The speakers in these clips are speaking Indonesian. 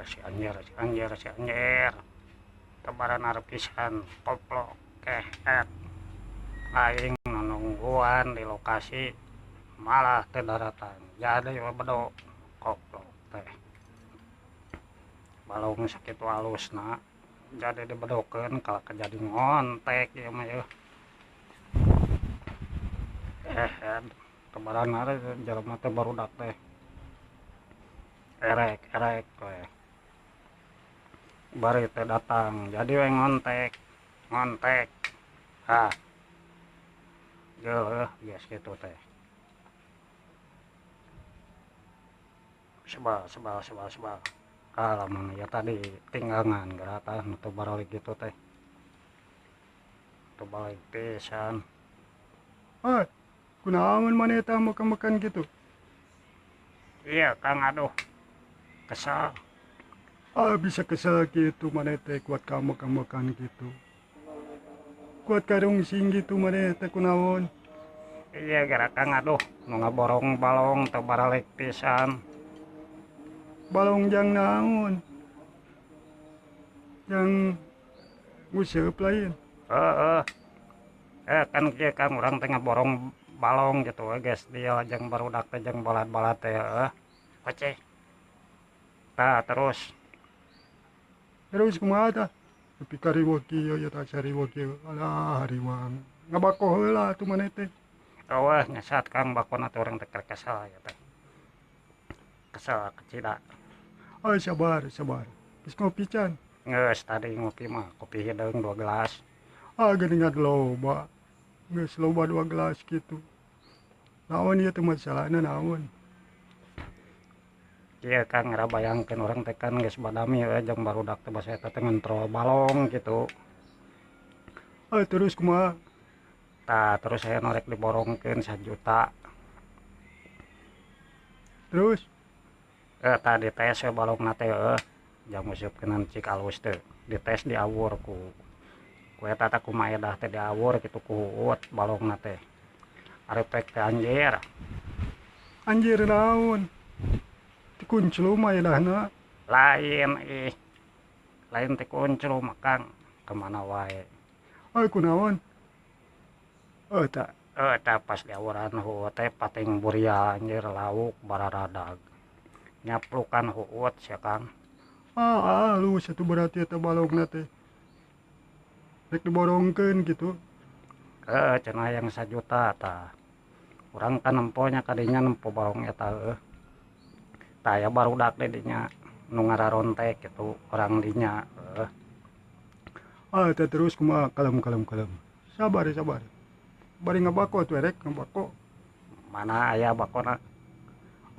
si anjir tebaran arep pisan koplok kehet aing nungguan di lokasi malah teu daratan jadi bedog koplok teh balong sakitu halusna jadi dibedokeun kalau kejadi ngontek ieu mah yeuh tebaran ari jelema teh barudak teh erek we bari teh datang jadi we ngontek ah geus kitu teh sebal kalamun ya tadi tinggangan gerata nu balik gitu teh teu balik pisan. Kunaon maneh teh makan gitu? Iya Kang, aduh kesal. Bisa kesel gitu maneh teh kuat ka makan gitu. Kuat karungsing gitu maneh teh kunaon? Iya gara Kang, aduh nu ngaborong balong teu balik pisan. Balong jang naon? Yang nguseup lain. Kan kieu Kang urang teh ngaborong balong gitu guys dia jeung barudak teh jeung balad-balad teh oceh. Tah terus Terus kumaha tah? Tapi kariweuh kieu ya tah sariweuh kieu. Alah hariwang. Ngabako heula atuh maneh teh. eueuh nyesat Kang bakona teh urang teh kesal ya teh. Kesal kecida. Sabar. Geus ngopi can. Geus tadi ngopi mah kopi hideung 2 gelas. Geuningan loba. Geus loba 2 gelas gitu. Naon ieu teh masalahna naon? Iya Kang ngarabayangkeun urang teh kan geus badami jeung barudak teh basa eta teh ngontrol balong gitu. Terus kumaha? Tah terus saya norek diborongkeun 1 juta. Terus? Tadi tes we balongna teh jang ngusupkeun cik alus teh. Dites diawur ku eta teh ku maedah teh diawur kitu ku huut balongna teh. Arepek teh anjir. Anjir naon? Dikunclum maedahna. Lain teh kunclum Kang kemana wae. Kunaon? Tah pas diawuran huut teh pating burial anjir lauk bararadag. Nyaplukan huut sia Kang. Halus atuh berarti eta balongna teh. Rek diborongkeun gitu. Cenah yang 1 juta tah. Urang kan nemponya kadinya nempo balong eta tah aya barudak teh dinya nu ngararontek gitu orang dinya Terus kumaha? Kalem. Sabar. Bari ngabako tuh rek ngabako. mana aya bakona.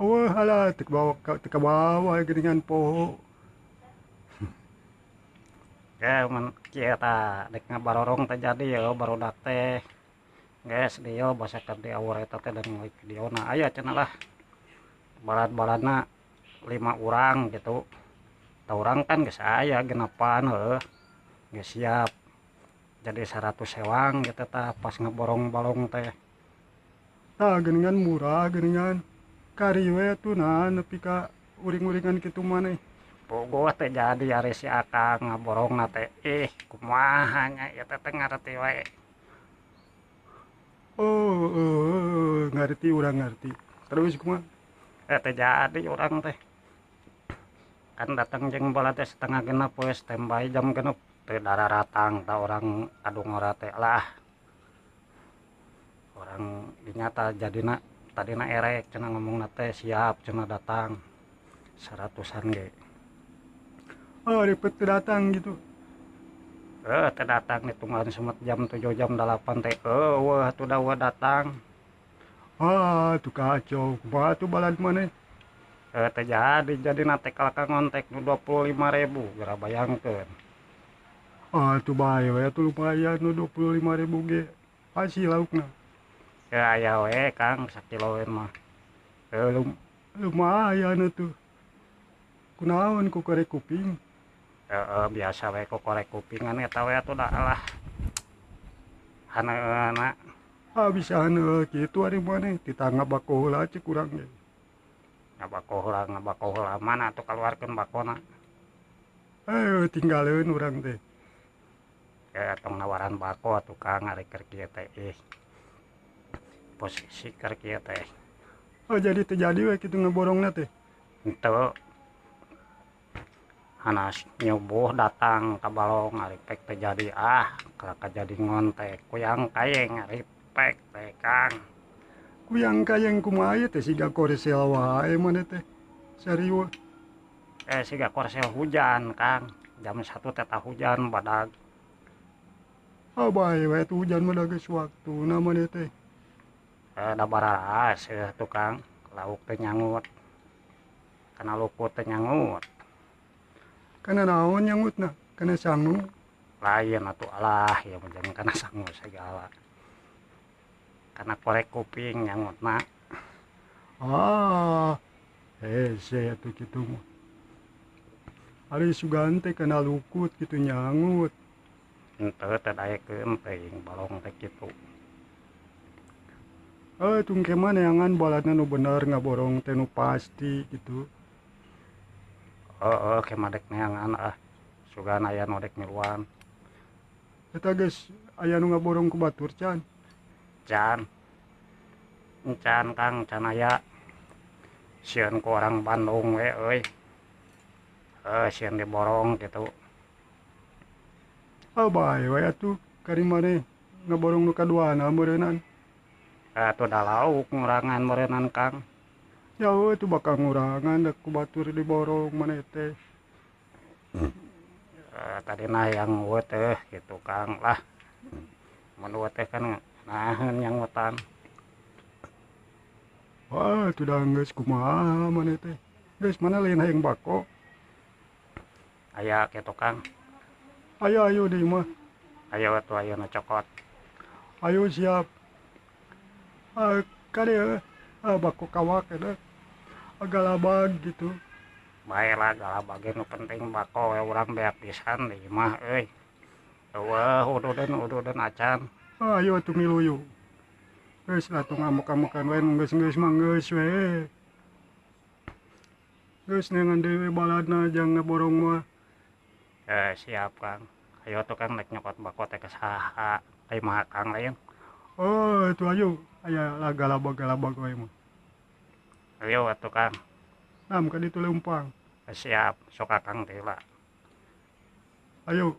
Halah teu ka bawah geuningan poho. mun kieu tah dek ngabarorong teh jadi ya barudak teh geus dieu basa keur diawur eta teh dan ngulik videona aya cenah lah balad-baladna 5 urang gitu. Tah urang kan geus aya genepan geus siap jadi 100 sewang gitu tah pas ngaborong balong teh. Geuningan murah geuningan. Kari we atuh nahan nepi ka uring-uringan kitu maneh. Bogoh teh jadi ari si Akang ngaborongna teh kumaha nya eta teh ngarti wae. Ngerti urang ngerti. Terus kumaha? Teh jadi urang teh kan datang jeung bola teh 8:30 we standby jam 6 teu dararatang tah urang adu ngora teh lah urang dinyata jadina tadina erek cenah ngomongna teh siap cenah datang 100-an ge. Ribet datang gitu. Teh datang hitungan semet jam 7 jam 8 teh eueuh atuh da datang. Tuh kacau. Kumaha tuh balad maneh? Teh jadi nate kalaka ngontek nu 25.000 geura bayangkeun. Tuh bae we atuh lumayan nu 25.000 ge. Hasil laukna. Aya we Kang sakiloeun mah. Lumayan atuh. Kunaon ku korek kuping? Biasa we ku korek kupingan eta we atuh da alah. Haneuna. Bisa haneuh kitu ari maneh ditangga bako heula cek urang ge. ngabakoh heula mana atuh kaluarkeun bakona. Tinggalin orang teh. Tong nawaran bako atuh Kang ari keur kieu teh posisi keur kieu teh. Jadi terjadi we kitu ngaborongna teh. Henteu hanas nyubuh datang ka balong ari pek teh jadi jadi ngontek kuyang kayeng ari pek teh Kang. Kuyang kayeng kumaha ieu teh siga koresel wae maneh teh. Serius. Siga korsel hujan Kang jam 1 teh hujan badag. Bae we tuh hujan mah geus waktuna maneh teh. Da baraas tukang lauk teh nyangut kana luput teh nyangut. Kana naon nyangutna? Kana sangu. Lain atuh alah ya jangan kana sangu segala. Kana korek kuping nyangutna. Hese atuh kitu mah. Ari sugan teh kana lukut kitu nyangut. Henteu teh daekeun teuing balong teh kitu. Tungke maneangan baladna nu bener ngaborong teh nu pasti gitu. Kemadek neangan sugan aya nu dek miluan. Eta geus aya nu ngaborong ku batur can. Can Kang can aya sieun ku orang Bandung we euy. Sieun diborong gitu. Bae we atuh kari maneh ngaborong nu kaduana meureunnan. Atuh da lauk ngurangan meureunnan Kang. Ya we tuh bakal ngurangan da ku batur diborong maneh teh. Tadina yang eueuh teh gitu Kang lah. Mun eueuh teh kan naheun nyangutan. Tuh da geus kumaha maneh teh. Geus mana lain hayang bako. Aya kitu Kang. Ayo deui mah. Ayo atuh ayeuna cokot. Ayo siap. Kade bako kawak ada. Galabag gitu. Baelah galabage nu penting bako we urang beak pisan deui mah euy. Eueuh ududeun acan. Ayo atuh miluyu. Geus lah tong amuk-amukan we geus mah geus we. Geus neangan deui baladna jang ngaborong mah. Siap Kang. Ayo tuh Kang rek nyokot bako teh ka saha? Ai mah Kang lain. Itu ayo. Aya lah galabag we mah. Ayo atuh Kang. Nam ka ditu leumpang. Siap sok Kang teh lah. Ayo.